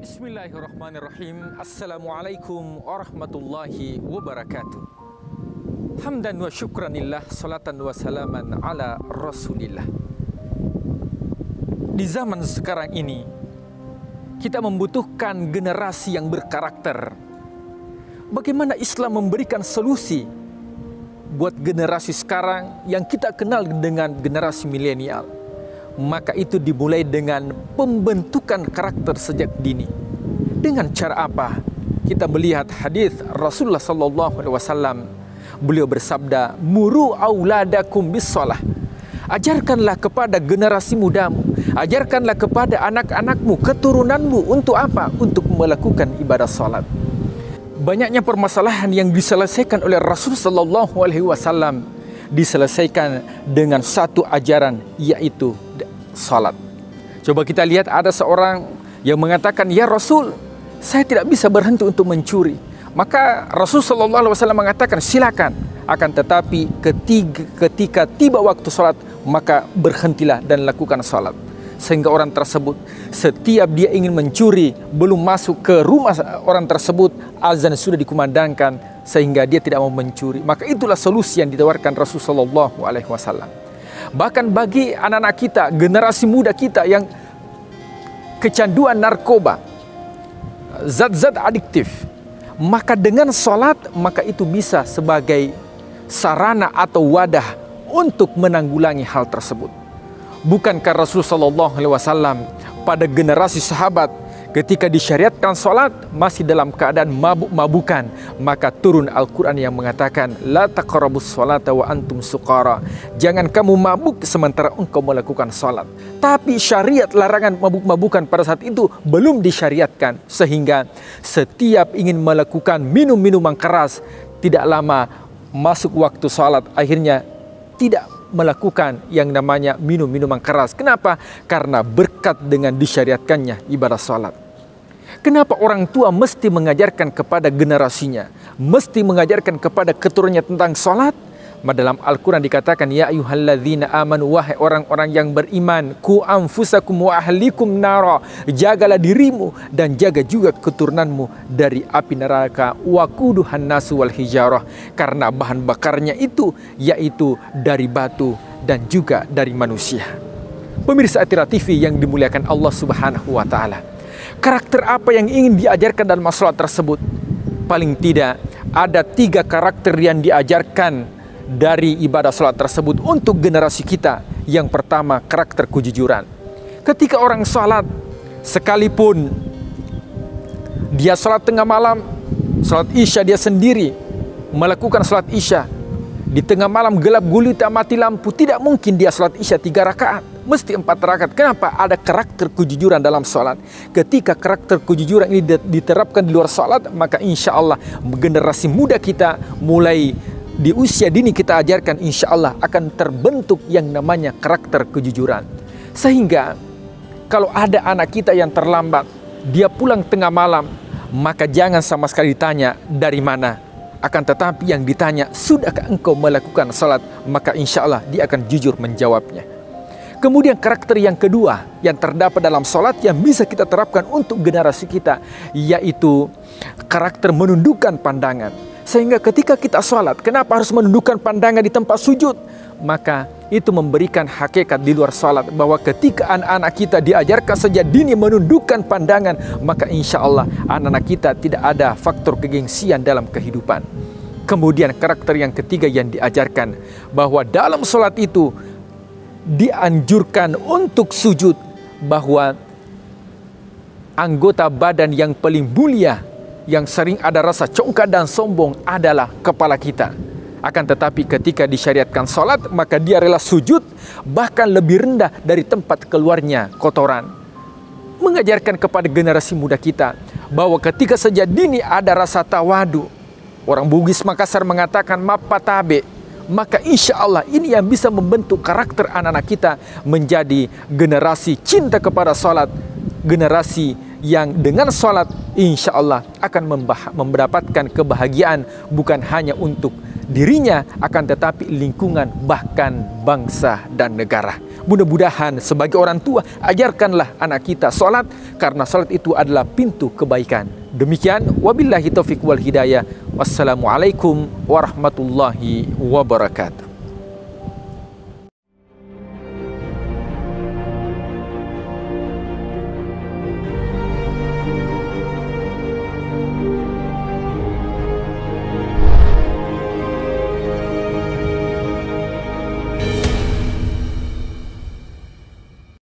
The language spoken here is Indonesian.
Bismillahirrahmanirrahim. Assalamualaikum warahmatullahi wabarakatuh. Hamdan wa syukranillah, salatan wa salaman ala rasulillah. Di zaman sekarang ini, kita membutuhkan generasi yang berkarakter. Bagaimana Islam memberikan solusi buat generasi sekarang yang kita kenal dengan generasi milenial? Maka itu dimulai dengan pembentukan karakter sejak dini. Dengan cara apa? Kita melihat hadis Rasulullah SAW. Beliau bersabda, "Muru auladakum bis-shalah." Ajarkanlah kepada generasi mudamu, ajarkanlah kepada anak-anakmu, keturunanmu untuk apa? Untuk melakukan ibadah salat. Banyaknya permasalahan yang diselesaikan oleh Rasulullah SAW diselesaikan dengan satu ajaran, yaitu salat. Coba kita lihat, ada seorang yang mengatakan, "Ya Rasul, saya tidak bisa berhenti untuk mencuri." Maka Rasulullah SAW mengatakan, "Silakan. Akan tetapi ketika tiba waktu salat, maka berhentilah dan lakukan salat." Sehingga orang tersebut, setiap dia ingin mencuri, belum masuk ke rumah orang tersebut, azan sudah dikumandangkan, sehingga dia tidak mau mencuri. Maka itulah solusi yang ditawarkan Rasulullah SAW. Bahkan bagi anak-anak kita, generasi muda kita yang kecanduan narkoba, zat-zat adiktif, maka dengan salat, maka itu bisa sebagai sarana atau wadah untuk menanggulangi hal tersebut. Bukankah Rasulullah SAW pada generasi sahabat ketika disyariatkan salat masih dalam keadaan mabuk-mabukan, maka turun Al-Quran yang mengatakan, "La taqrabus salata wa antum suqara." Jangan kamu mabuk sementara engkau melakukan salat. Tapi syariat larangan mabuk-mabukan pada saat itu belum disyariatkan, sehingga setiap ingin melakukan minum-minuman keras, tidak lama masuk waktu salat, akhirnya tidak melakukan yang namanya minum-minuman keras. Kenapa? Karena berkat dengan disyariatkannya ibadah salat. Kenapa orang tua mesti mengajarkan kepada generasinya, mesti mengajarkan kepada keturunannya tentang salat? Dalam Al-Quran dikatakan, "Ya ayyuhalladzina amanu," wahai orang-orang yang beriman, "Ku anfusakum wa ahlikum nara." Jagalah dirimu dan jaga juga keturunanmu dari api neraka. "Waquduhan nasu wal hijarah." Karena bahan bakarnya itu yaitu dari batu dan juga dari manusia. Pemirsa Atira TV yang dimuliakan Allah Subhanahu wa taala. Karakter apa yang ingin diajarkan dalam salat tersebut? Paling tidak ada 3 karakter yang diajarkan dari ibadah salat tersebut untuk generasi kita. Yang pertama, karakter kejujuran. Ketika orang salat, sekalipun dia salat tengah malam, salat isya dia sendiri melakukan salat isya, di tengah malam gelap gulita mati lampu, tidak mungkin dia salat isya 3 rakaat, mesti 4 rakaat. Kenapa? Ada karakter kejujuran dalam salat. Ketika karakter kejujuran ini diterapkan di luar salat, maka insya Allah generasi muda kita mulai di usia dini kita ajarkan, insya Allah akan terbentuk yang namanya karakter kejujuran. Sehingga kalau ada anak kita yang terlambat, dia pulang tengah malam, maka jangan sama sekali ditanya dari mana. Akan tetapi yang ditanya, sudahkah engkau melakukan salat? Maka insya Allah dia akan jujur menjawabnya. Kemudian karakter yang kedua yang terdapat dalam salat yang bisa kita terapkan untuk generasi kita, yaitu karakter menundukkan pandangan. Sehingga ketika kita salat, kenapa harus menundukkan pandangan di tempat sujud? Maka itu memberikan hakikat di luar salat, bahwa ketika anak-anak kita diajarkan sejak dini menundukkan pandangan, maka insya Allah anak-anak kita tidak ada faktor kegengsian dalam kehidupan. Kemudian karakter yang ketiga yang diajarkan, bahwa dalam salat itu dianjurkan untuk sujud, bahwa anggota badan yang paling mulia, yang sering ada rasa congkak dan sombong adalah kepala kita. Akan tetapi ketika disyariatkan salat, maka dia rela sujud bahkan lebih rendah dari tempat keluarnya kotoran. Mengajarkan kepada generasi muda kita bahwa ketika sejak dini ada rasa tawadu. Orang Bugis Makassar mengatakan mapatabe. Maka insya Allah ini yang bisa membentuk karakter anak-anak kita menjadi generasi cinta kepada salat, generasi yang dengan salat insya Allah akan mendapatkan kebahagiaan bukan hanya untuk dirinya, akan tetapi lingkungan, bahkan bangsa dan negara. Mudah-mudahan sebagai orang tua, ajarkanlah anak kita salat, karena salat itu adalah pintu kebaikan. Demikian, wabillahi taufiq wal hidayah. Wassalamualaikum warahmatullahi wabarakatuh.